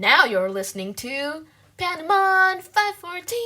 Now you're listening to Panamon 514.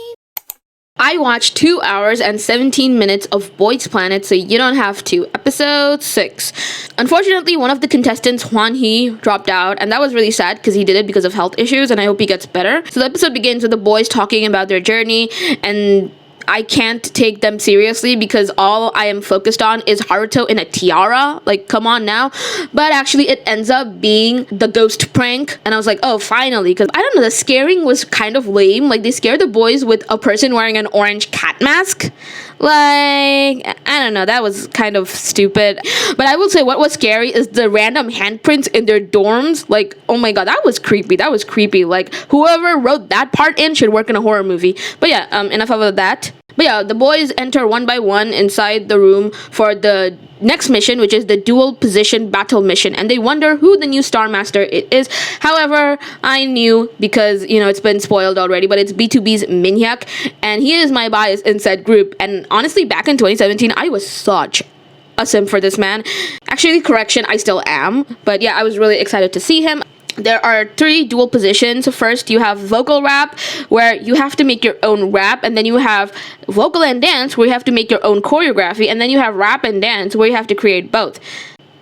I watched 2 hours and 17 minutes of Boyd's Planet, so you don't have to. Episode 6. Unfortunately, one of the contestants, Hwan Hee, dropped out, and that was really sad because he did it because of health issues, and I hope he gets better. So the episode begins with the boys talking about their journey, and I can't take them seriously because all I am focused on is Haruto in a tiara. Like, come on now. But actually, it ends up being the ghost prank. And I was like, oh, finally. Because, I don't know, the scaring was kind of lame. Like, they scared the boys with a person wearing an orange cat mask. Like, I don't know, that was kind of stupid. But I will say what was scary is the random handprints in their dorms. Like, oh my god, that was creepy. Like, whoever wrote that part in should work in a horror movie. But yeah, enough of that. But yeah, the boys enter one by one inside the room for the next mission, which is the dual position battle mission, and they wonder who the new Star Master it is. However, I knew because, you know, it's been spoiled already, but it's B2B's Minhyuk, and he is my bias in said group. And honestly, back in 2017, I was such a sim for this man. Actually, correction, I still am. But yeah, I was really excited to see him. There are 3 dual positions. First, you have vocal rap, where you have to make your own rap, and then you have vocal and dance, where you have to make your own choreography, and then you have rap and dance, where you have to create both.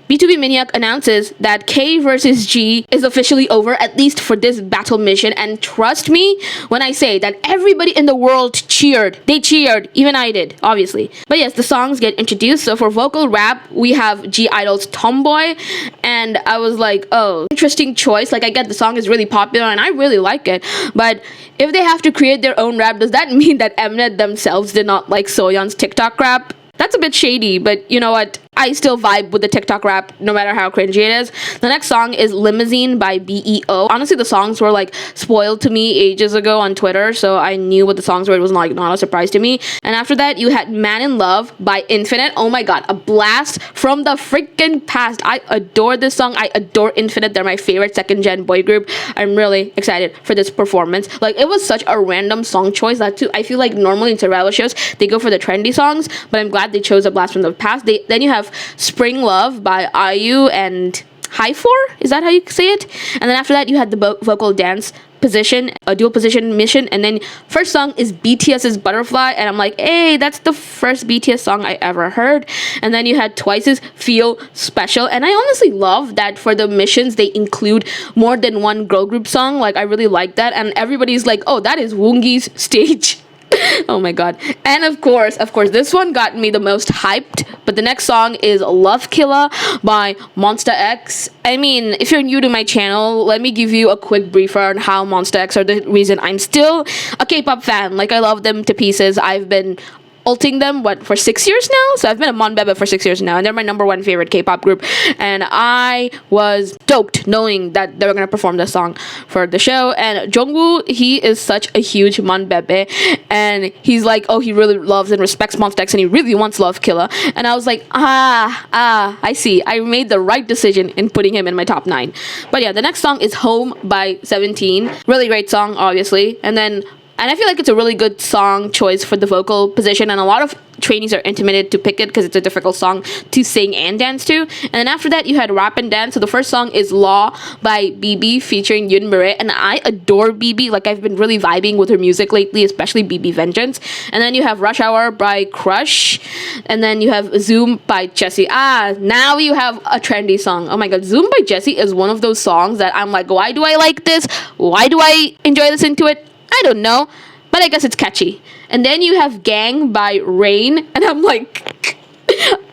B2B Minhyuk announces that K versus G is officially over, at least for this battle mission, and trust me when I say that everybody in the world cheered. They cheered, even I did, obviously. But yes, the songs get introduced. So for vocal rap, we have G Idol's Tomboy, and I was like, oh, interesting choice. Like, I get the song is really popular, and I really like it, but if they have to create their own rap, does that mean that Mnet themselves did not like Soyeon's TikTok rap? That's a bit shady, but you know what? I still vibe with the TikTok rap, no matter how cringy it is. The next song is Limousine by BEO. Honestly, the songs were like spoiled to me ages ago on Twitter, so I knew what the songs were. It was like not a surprise to me. And after that, you had Man in Love by Infinite. Oh my god, a blast from the freaking past. I adore this song. I adore Infinite. They're my favorite second gen boy group. I'm really excited for this performance. Like, it was such a random song choice that too. I feel like normally in survival shows they go for the trendy songs, but I'm glad they chose a blast from the past. Then you have Spring Love by IU and High4, is that how you say it? And then after that, you had the vocal dance position, a dual position mission, and then first song is BTS's Butterfly, and I'm like, hey, that's the first BTS song I ever heard. And then you had Twice's Feel Special, and I honestly love that for the missions they include more than one girl group song. Like, I really like that, and everybody's like, oh, that is Woongi's stage. Oh my god. And of course, this one got me the most hyped, but the next song is Love Killer by Monsta X. I mean, if you're new to my channel, let me give you a quick briefer on how Monsta X are the reason I'm still a K-pop fan. Like, I love them to pieces. I've been ulting them for 6 years now, so I've been a Monbebe for 6 years now, and they're my number 1 favorite K-pop group, and I was stoked knowing that they were gonna perform this song for the show. And Jungwoo, he is such a huge Monbebe, and he's like, oh, he really loves and respects Monsta X, and he really wants Love Killer, and I was like, I see, I made the right decision in putting him in my top 9. But yeah, the next song is Home by 17. Really great song, obviously. And I feel like it's a really good song choice for the vocal position, and a lot of trainees are intimidated to pick it because it's a difficult song to sing and dance to. And then after that, you had rap and dance. So the first song is Law by BB featuring Yoon Mire, and I adore BB. Like, I've been really vibing with her music lately, especially BB Vengeance. And then you have Rush Hour by Crush, and then you have Zoom by Jessie. Now you have a trendy song. Oh my god, Zoom by Jessie is one of those songs that I'm like, why do I like this? Why do I enjoy listening to it? I don't know, but I guess it's catchy. And then you have Gang by Rain, and I'm like,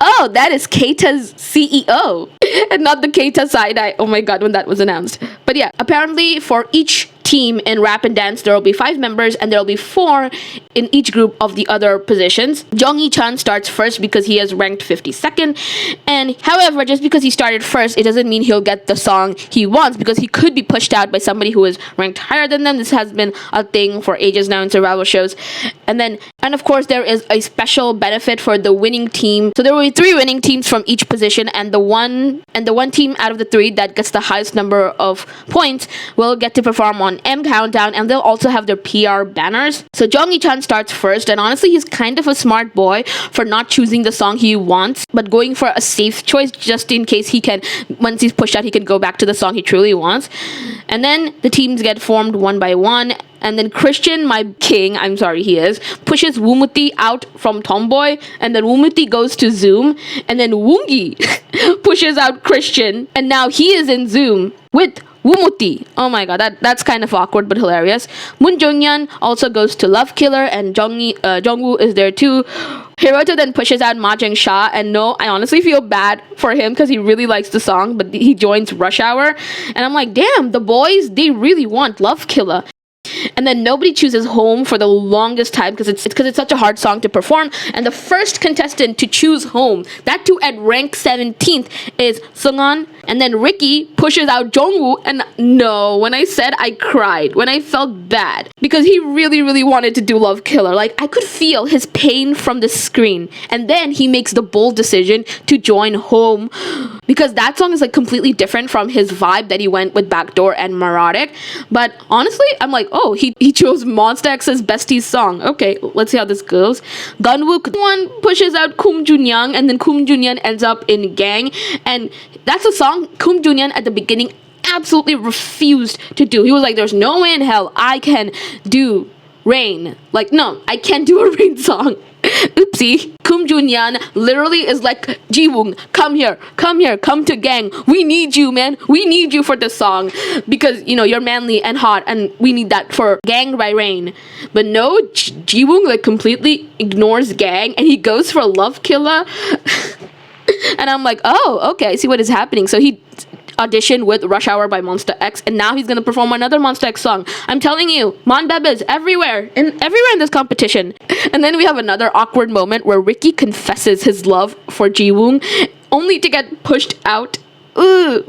oh, that is Keita's CEO, and not the Keita side-eye. Oh my god, when that was announced. But yeah, apparently for each team in rap and dance, there will be 5 members, and there will be 4 in each group of the other positions. Jonghi Chan starts first because he has ranked 52nd, and however, just because he started first, it doesn't mean he'll get the song he wants, because he could be pushed out by somebody who is ranked higher than them. This has been a thing for ages now in survival shows. And then And of course, there is a special benefit for the winning team. So there will be 3 winning teams from each position, and the one team out of the 3 that gets the highest number of points will get to perform on M Countdown, and they'll also have their PR banners. So Jonghi-chan starts first, and honestly, he's kind of a smart boy for not choosing the song he wants, but going for a safe choice just in case he can, once he's pushed out, he can go back to the song he truly wants. And then the teams get formed one by one. And then Christian, my king, I'm sorry he is, pushes Wumuti out from Tomboy. And then Wumuti goes to Zoom. And then Woongi pushes out Christian. And now he is in Zoom with Wumuti. Oh my god, that's kind of awkward but hilarious. Moon Jonghyun also goes to Love Killer. And Jongwoo is there too. Hiroto then pushes out Ma Jung Sha, and no, I honestly feel bad for him because he really likes the song, but he joins Rush Hour. And I'm like, damn, the boys, they really want Love Killer. And then nobody chooses Home for the longest time because it's such a hard song to perform. And the first contestant to choose Home, that too at rank 17th, is Seungwon. And then Ricky pushes out Jongwoo. And no, when I said I cried, when I felt bad, because he really, really wanted to do Love Killer. Like, I could feel his pain from the screen. And then he makes the bold decision to join Home, because that song is like completely different from his vibe that he went with Backdoor and Marotic. But honestly, I'm like, oh, he chose Monsta X's Bestie's song. Okay, let's see how this goes. Gunwook one pushes out Kum Junyoung, and then Kum Junyoung ends up in Gang. And that's a song Kum Junyoung at the beginning absolutely refused to do. He was like, there's no way in hell I can do Rain. Like, no, I can't do a Rain song. Oopsie. Kum Junyoung literally is like, Jiwoong, come here, come to Gang. We need you, man. We need you for this song because, you know, you're manly and hot and we need that for Gang by Rain. But no, Jiwoong like completely ignores Gang and he goes for Love Killer. And I'm like, oh, okay, I see what is happening. So he auditioned with Rush Hour by Monsta X, and now he's gonna perform another Monsta X song. I'm telling you, Monbeb is everywhere in this competition. And then we have another awkward moment where Ricky confesses his love for Jiwoong, only to get pushed out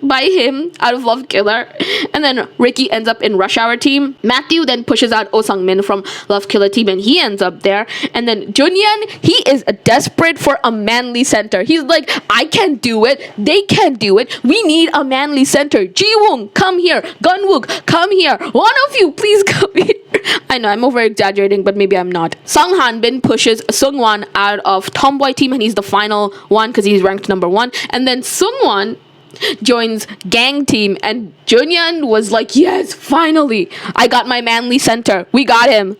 by him out of Love Killer. And then Ricky ends up in Rush Hour team. Mathew then pushes out Oh Sang-min from Love Killer team, and he ends up there. And then Junyan, he is desperate for a manly center. He's like, I can't do it, they can't do it, we need a manly center. Jiwoong, come here. Gunwook, come here. One of you, please come here. I know, I'm over exaggerating, but maybe I'm not. Sung Hanbin pushes Seungwon out of Tomboy team, and he's the final one because he's ranked number 1. And then Seungwon joins Gang team, and Junyan was like, yes, finally, I got my manly center. We got him.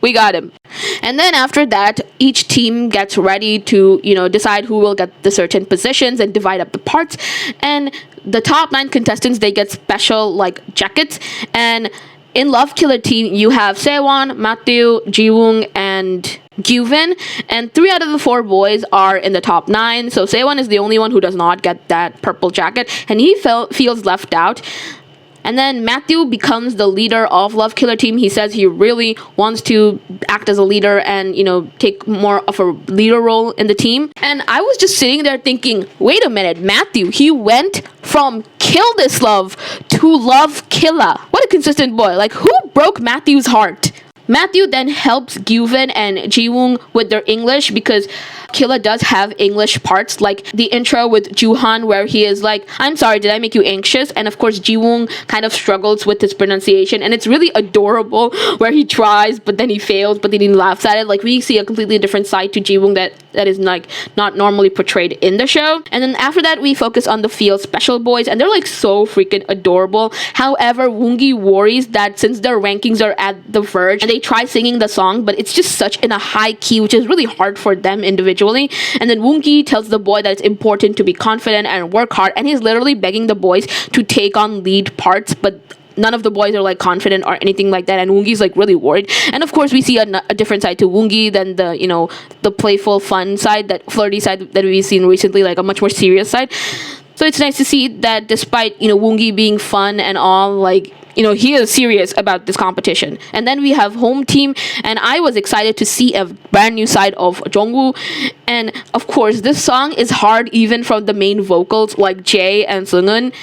And then after that, each team gets ready to, you know, decide who will get the certain positions and divide up the parts. And the top 9 contestants, they get special like jackets. And in Love Killer team, you have Sewon, Mathew, Jiwoong, and Gyuvin, and 3 out of the 4 boys are in the top 9. So Sewon is the only one who does not get that purple jacket, and he feels left out. And then Mathew becomes the leader of Love Killer team. He says he really wants to act as a leader and, you know, take more of a leader role in the team. And I was just sitting there thinking, wait a minute, Mathew, he went from Kill This Love to Love Killer. What a consistent boy. Like, who broke Mathew's heart? Mathew then helps Gyuvin and Jiwoong with their English because Killa does have English parts, like the intro with Juhan where he is like, I'm sorry, did I make you anxious? And of course Jiwoong kind of struggles with his pronunciation, and it's really adorable where he tries but then he fails but then he laughs at it. Like, we see a completely different side to Jiwoong that is like not normally portrayed in the show. And then after that we focus on the field special boys, and they're like so freaking adorable. However, Woongi worries that since their rankings are at the verge and they try singing the song, but it's just such in a high key, which is really hard for them individually. And then Woongi tells the boy that it's important to be confident and work hard, and he's literally begging the boys to take on lead parts, but none of the boys are like confident or anything like that, and Woongi's like really worried. And of course we see a different side to Woongi than the, you know, the playful fun side, that flirty side that we've seen recently, like a much more serious side. So it's nice to see that despite, you know, Woongi being fun and all, like, you know, he is serious about this competition. And then we have home team, and I was excited to see a brand new side of Jongwoo. And of course, this song is hard even from the main vocals like Jae and Seunghoon.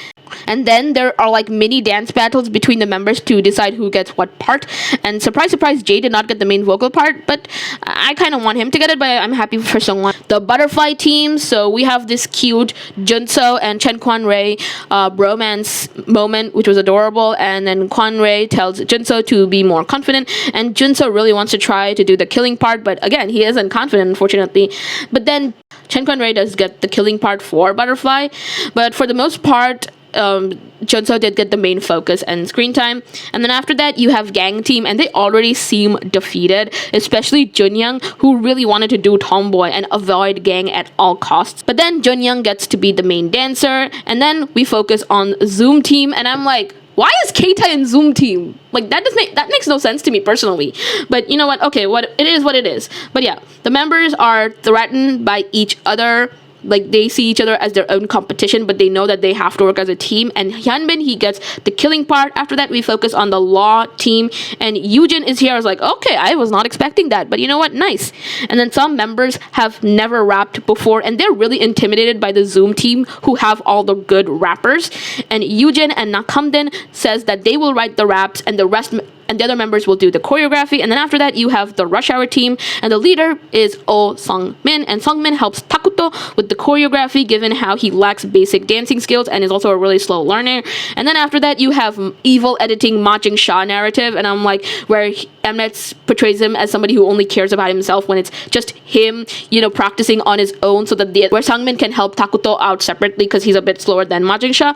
And then there are like mini dance battles between the members to decide who gets what part. And surprise, surprise, Jay did not get the main vocal part, but I kind of want him to get it, but I'm happy for Sungwon. The butterfly team, so we have this cute Junso and Chen Kwan-rae bromance moment, which was adorable. And then Kwan-rae tells Junso to be more confident, and Junso really wants to try to do the killing part, but again, he isn't confident, unfortunately. But then Chen Kwan-rae does get the killing part for butterfly, but for the most part, Junso did get the main focus and screen time. And then after that, you have gang team, and they already seem defeated, especially Junyoung, who really wanted to do tomboy and avoid gang at all costs. But then Junyoung gets to be the main dancer, and then we focus on Zoom team, and I'm like, why is Keita in Zoom team? Like, that makes no sense to me personally. But you know what? Okay, what it is. But yeah, the members are threatened by each other. Like, they see each other as their own competition, but they know that they have to work as a team. And Hyunbin, he gets the killing part. After that, we focus on the law team, and Yoojin is here. I was like, okay, I was not expecting that, but you know what, nice. And then some members have never rapped before, and they're really intimidated by the Zoom team, who have all the good rappers. And Yoojin and Nakamden says that they will write the raps, and the other members will do the choreography. And then after that, you have the Rush Hour team, and the leader is Oh Sung-min, and Sung-min helps Takuto with the choreography, given how he lacks basic dancing skills and is also a really slow learner. And then after that, you have evil editing Ma Jing-sha narrative, and I'm like, where Mnet portrays him as somebody who only cares about himself, when it's just him, practicing on his own, so that where Sung-min can help Takuto out separately because he's a bit slower than Ma Jing-sha.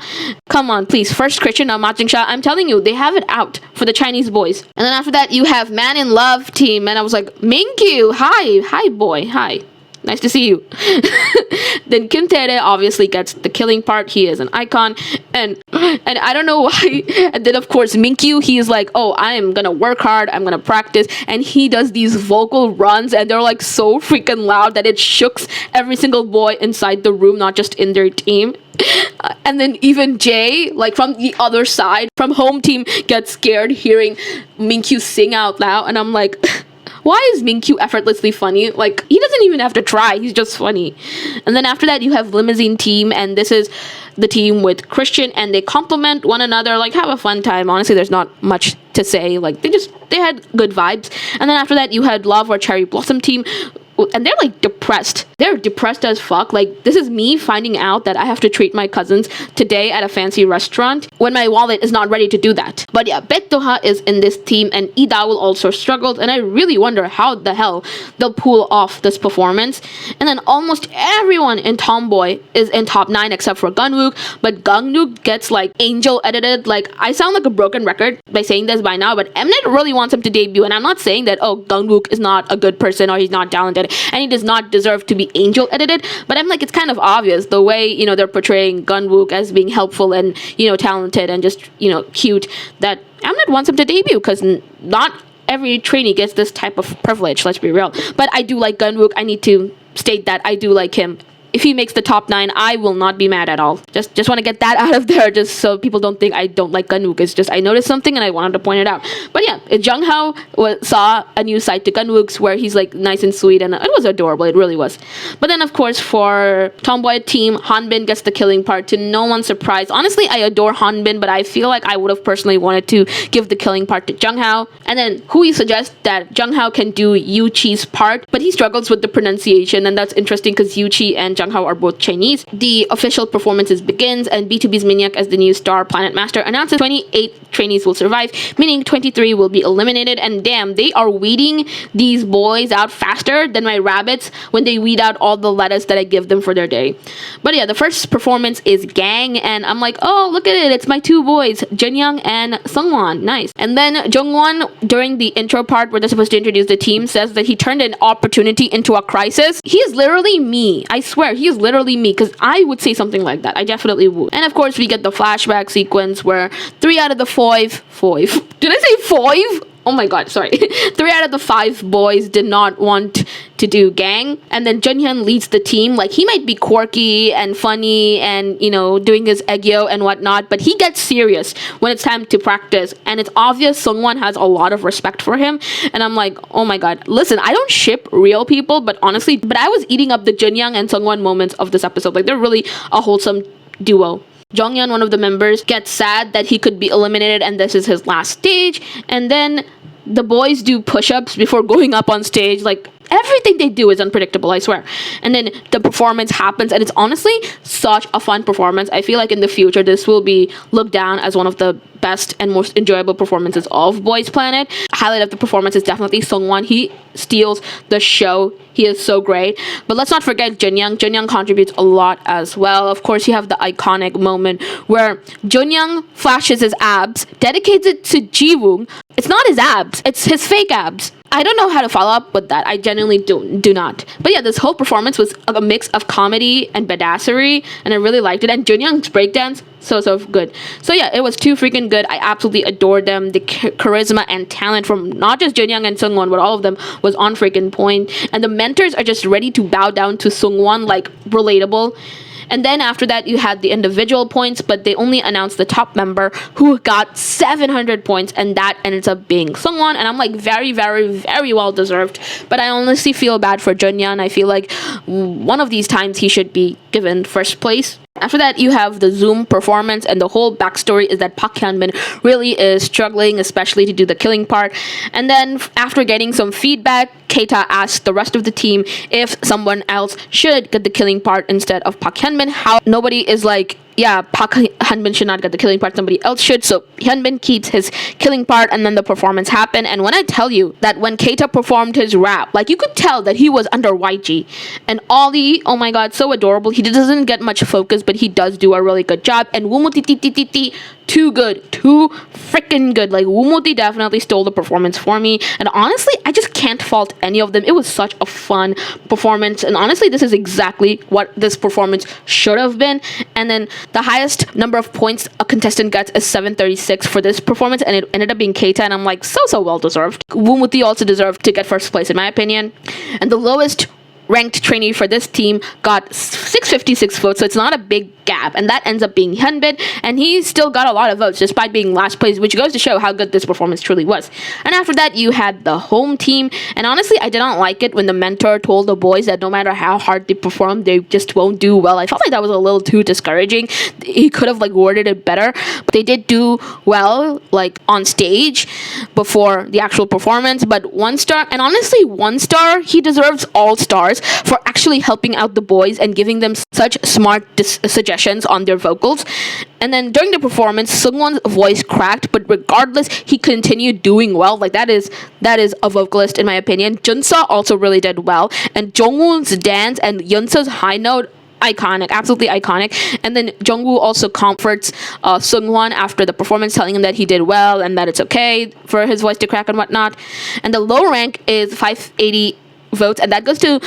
Come on, please, first Christian on Ma Jing-sha. I'm telling you, they have it out for the Chinese boys. And then after that, you have Man in Love team, and I was like, Mingyu, hi boy, hi. Nice to see you. Then Kim Tae obviously gets the killing part. He is an icon, and I don't know why. And then of course Minkyu, he is like, oh, I am gonna work hard, I'm gonna practice, and he does these vocal runs, and they're like so freaking loud that it shooks every single boy inside the room, not just in their team. And then even Jay, like from the other side, from home team, gets scared hearing Minkyu sing out loud, and I'm like, why is Minkyu effortlessly funny? Like, he doesn't even have to try, he's just funny. And then after that, you have Limousine team, and this is the team with Christian, and they complement one another, like, have a fun time. Honestly, there's not much to say. Like, they had good vibes. And then after that, you had Love or Cherry Blossom team, and they're like depressed. They're depressed as fuck. Like, this is me finding out that I have to treat my cousins today at a fancy restaurant when my wallet is not ready to do that. But yeah, Baekdoha is in this team, and Lee Dawol also struggled, and I really wonder how the hell they'll pull off this performance. And then almost everyone in Tomboy is in top 9 except for Gunwook, but Gunwook gets like angel edited. Like, I sound like a broken record by saying this by now, but Mnet really wants him to debut, and I'm not saying that, oh, Gunwook is not a good person or he's not talented and he does not deserve to be angel edited, but I'm like, it's kind of obvious the way, they're portraying Gunwook as being helpful and, talented and just, cute, that Mnet wants him to debut, because not every trainee gets this type of privilege, let's be real. But I do like Gunwook. I need to state that I do like him. If he makes the top 9, I will not be mad at all. Just want to get that out of there, just so people don't think I don't like Gunwook. It's just I noticed something and I wanted to point it out. But yeah, Jung Hao saw a new side to Gunwook's where he's like nice and sweet, and it was adorable. It really was. But then of course for Tomboy team, Hanbin gets the killing part, to no one's surprise. Honestly, I adore Hanbin, but I feel like I would have personally wanted to give the killing part to Jung Hao. And then Hui suggests that Jung Hao can do Yu Chi's part, but he struggles with the pronunciation, and that's interesting because Yu Chi and Jung Hao are both Chinese. The official performances begins, and BTOB's Minyak as the new star Planet Master announces 28 trainees will survive, meaning 23 will be eliminated. And damn, they are weeding these boys out faster than my rabbits when they weed out all the lettuce that I give them for their day. But yeah, the first performance is Gang, and I'm like, oh, look at it, it's my 2 boys, Junyoung and Sungwon. Nice. And then Jungwon, during the intro part where they're supposed to introduce the team, says that he turned an opportunity into a crisis. He is literally me. I swear, he is literally me, because I would say something like that. I definitely would. And of course, we get the flashback sequence where 3 out of the 5 did I say 5? Oh my god, sorry. 3 out of the 5 boys did not want to do Gang, and then Junhyun leads the team. Like, he might be quirky and funny and, doing his aegyo and whatnot, but he gets serious when it's time to practice, and it's obvious Sungwon has a lot of respect for him, and I'm like, oh my god. Listen, I don't ship real people, but honestly, I was eating up the Junyoung and Sungwon moments of this episode. Like, they're really a wholesome duo. Jonghyun, one of the members, gets sad that he could be eliminated and this is his last stage. And then the boys do push-ups before going up on stage. Like, everything they do is unpredictable, I swear. And then the performance happens, and it's honestly such a fun performance. I feel like in the future, this will be looked down as one of the best and most enjoyable performances of Boys Planet. Highlight of the performance is definitely Sungwon. He steals the show. He is so great. But let's not forget Junyoung. Junyoung contributes a lot as well. Of course, you have the iconic moment where Junyoung flashes his abs, dedicates it to Jiwoong. It's not his abs, it's his fake abs. I don't know how to follow up with that. I genuinely do not. But yeah, this whole performance was a mix of comedy and badassery, and I really liked it. And Junyoung's breakdance, so good. So yeah, it was too freaking good. I absolutely adored them. The charisma and talent from not just Junyoung and Sungwon, but all of them was on freaking point. And the mentors are just ready to bow down to Sungwon, like relatable. And then after that, you had the individual points, but they only announced the top member who got 700 points, and that ends up being Sungwon. And I'm like, very, very, very well deserved. But I honestly feel bad for Junyoung. I feel like one of these times he should be given first place. After that, you have the Zoom performance, and the whole backstory is that Park Hyunbin really is struggling, especially to do the killing part. And then after getting some feedback, Keita asked the rest of the team if someone else should get the killing part instead of Park Hyunbin. How nobody is like, yeah, Park Hyunbin should not get the killing part, somebody else should. So Hyunbin keeps his killing part, and then the performance happened. And when I tell you that when Keita performed his rap, like, you could tell that he was under YG. And Ollie, oh my god, so adorable. He doesn't get much focus, but he does do a really good job. And Wumutitititi, too good, too freaking good. Like, Wumuti definitely stole the performance for me, and honestly, I just can't fault any of them. It was such a fun performance, and honestly, this is exactly what this performance should have been. And then the highest number of points a contestant gets is 736 for this performance, and it ended up being Keita, and I'm like, so well deserved. Wumuti also deserved to get first place in my opinion. And the lowest ranked trainee for this team got 656 votes, so it's not a big gap, and that ends up being Hyunbin, and he still got a lot of votes despite being last place, which goes to show how good this performance truly was. And after that, you had the home team, and honestly, I did not like it when the mentor told the boys that no matter how hard they perform, they just won't do well. I felt like that was a little too discouraging. He could have like worded it better, but they did do well like on stage before the actual performance. But 1 star, and honestly, 1 star, he deserves all stars for actually helping out the boys and giving them such smart suggestions on their vocals. And then during the performance, Sungwon's voice cracked, but regardless, he continued doing well. Like, that is a vocalist in my opinion. Junsa also really did well, and Jongwoo's dance and Yunsa's high note, iconic, absolutely iconic. And then Jungwoo also comforts Sungwon after the performance, telling him that he did well and that it's okay for his voice to crack and whatnot. And the low rank is 580 votes, and that goes to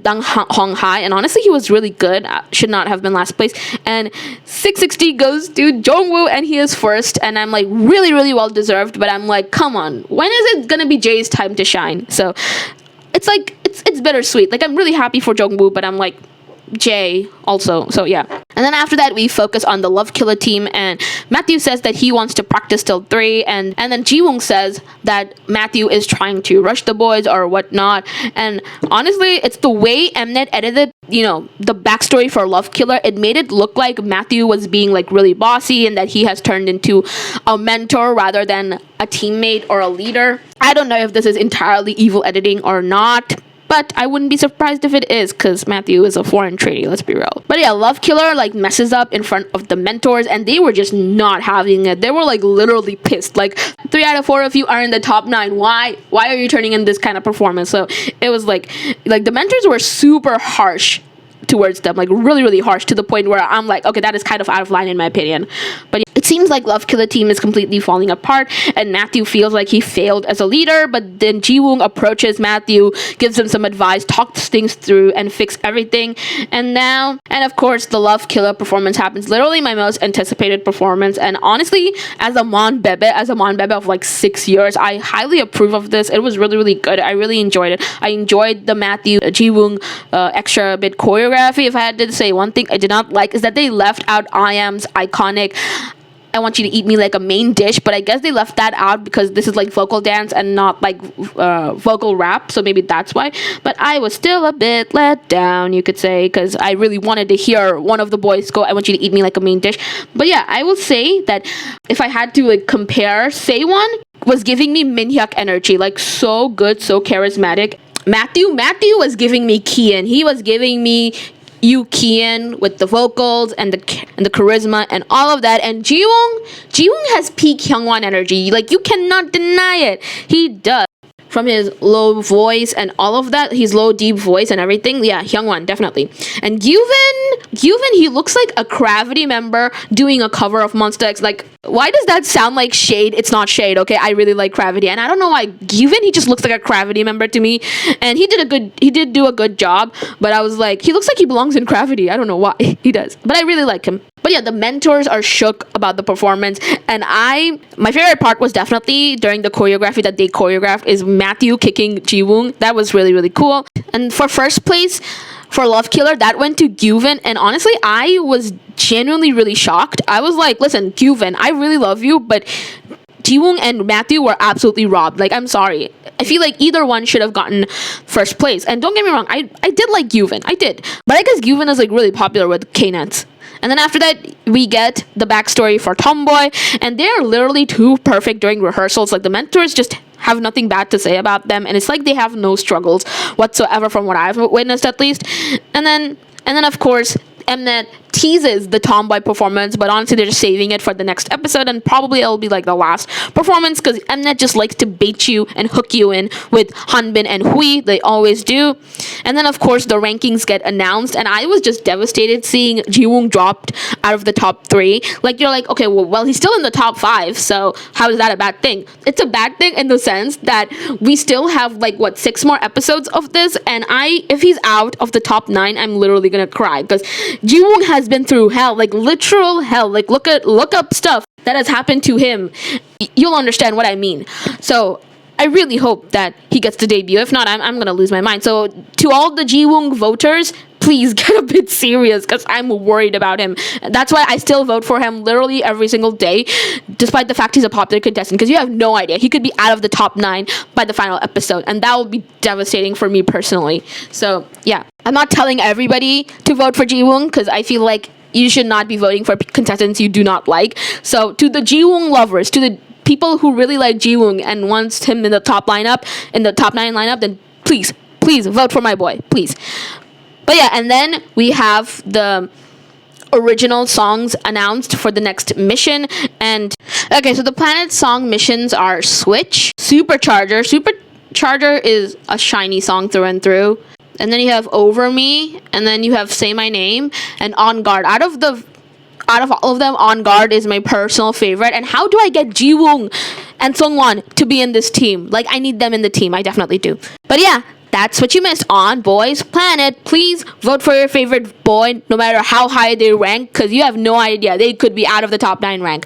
Dang Hong Hai, and honestly, he was really good. Should not have been last place. And 660 goes to Jongwoo, and he is first, and I'm like, really well deserved. But I'm like, come on, when is it gonna be Jay's time to shine? So it's like, it's bittersweet. Like, I'm really happy for Jongwoo, but I'm like, Jay also. So yeah. And then after that, we focus on the Love Killer team, and Mathew says that he wants to practice till 3, and then Jiwoong says that Mathew is trying to rush the boys or whatnot. And honestly, it's the way Mnet edited, you know, the backstory for Love Killer. It made it look like Mathew was being like really bossy, and that he has turned into a mentor rather than a teammate or a leader. I don't know if this is entirely evil editing or not, but I wouldn't be surprised if it is, because Mathew is a foreign trainee, let's be real. But yeah, Love Killer like messes up in front of the mentors, and they were just not having it. They were like literally pissed. Like, 3 out of 4 of you are in the top 9. Why are you turning in this kind of performance? So it was like the mentors were super harsh towards them, like really harsh, to the point where I'm like, okay, that is kind of out of line in my opinion. But it seems like Love Killer team is completely falling apart, and Mathew feels like he failed as a leader. But then Jiwoong approaches Mathew, gives him some advice, talks things through, and fix everything. And of course, the Love Killer performance happens. Literally my most anticipated performance, and honestly, as a mon bebe of like 6 years, I highly approve of this. It was really good. I really enjoyed it. I enjoyed the Mathew Jiwoong extra bit choreography. If I had to say one thing I did not like, is that they left out IM's iconic I want you to eat me like a main dish, but I guess they left that out because this is like vocal dance and not like vocal rap, so maybe that's why. But I was still a bit let down, you could say, because I really wanted to hear one of the boys go, I want you to eat me like a main dish. But yeah, I will say that if I had to like compare, Saewon was giving me Minhyuk energy, like so good, so charismatic. Mathew was giving me Kian. He was giving me Yu Kian with the vocals and the charisma and all of that. And Jiwoong has peak Hyungwon energy. Like, you cannot deny it. He does. From his low voice and all of that, his low deep voice and everything, yeah, Hyungwon definitely. And Gyuvin, he looks like a Gravity member doing a cover of Monsta X. Like, why does that sound like shade? It's not shade, okay? I really like Gravity, and I don't know why Gyuvin, he just looks like a Gravity member to me. And he did do a good job, but I was like, he looks like he belongs in Gravity. I don't know why he does, but I really like him. But yeah, the mentors are shook about the performance, and my favorite part was definitely during the choreography that they choreographed is Mathew kicking Jiwoong. That was really, really cool. And for first place for Love Killer, that went to Gyuvin, and honestly, I was genuinely really shocked. I was like, listen, Gyuvin, I really love you, but Jiwoong and Mathew were absolutely robbed. Like, I'm sorry. I feel like either one should have gotten first place. And don't get me wrong, I did like Gyuvin. I did. But I guess Gyuvin is like really popular with K-Nets. And then after that, we get the backstory for Tomboy, and they're literally too perfect during rehearsals. Like, the mentors just have nothing bad to say about them, and it's like they have no struggles whatsoever from what I've witnessed, at least. And then of course, Mnet teases the Tomboy performance, but honestly, they're just saving it for the next episode, and probably it'll be like the last performance, because Mnet just likes to bait you and hook you in with Hanbin and Hui. They always do. And then of course the rankings get announced, and I was just devastated seeing Jiwoong dropped out of the top 3. Like, you're like, okay, well he's still in the top 5, so how is that a bad thing? It's a bad thing in the sense that we still have like 6 more episodes of this, and if he's out of the top 9, I'm literally gonna cry, because Jiwoong has been through hell, like literal hell. Like, look up stuff that has happened to him. You'll understand what I mean. So I really hope that he gets to debut. If not, I'm gonna lose my mind. So to all the Jiwoong voters, please get a bit serious, because I'm worried about him. That's why I still vote for him literally every single day, despite the fact he's a popular contestant, because you have no idea. He could be out of the top 9 by the final episode, and that will be devastating for me personally. So yeah, I'm not telling everybody to vote for Jiwoong, because I feel like you should not be voting for contestants you do not like. So to the Jiwoong lovers, to the people who really like Jiwoong and wants him in the top 9 lineup, then please vote for my boy, please. But yeah, and then we have the original songs announced for the next mission. And okay, so the Planet song missions are Switch, Supercharger. Supercharger is a shiny song through and through. And then you have Over Me, and then you have Say My Name, and On Guard. Out of all of them, On Guard is my personal favorite. And how do I get Jiwoong and Seungwon to be in this team? Like, I need them in the team. I definitely do. But yeah, that's what you missed on Boys Planet. Please vote for your favorite boy, no matter how high they rank, because you have no idea. They could be out of the top 9 rank.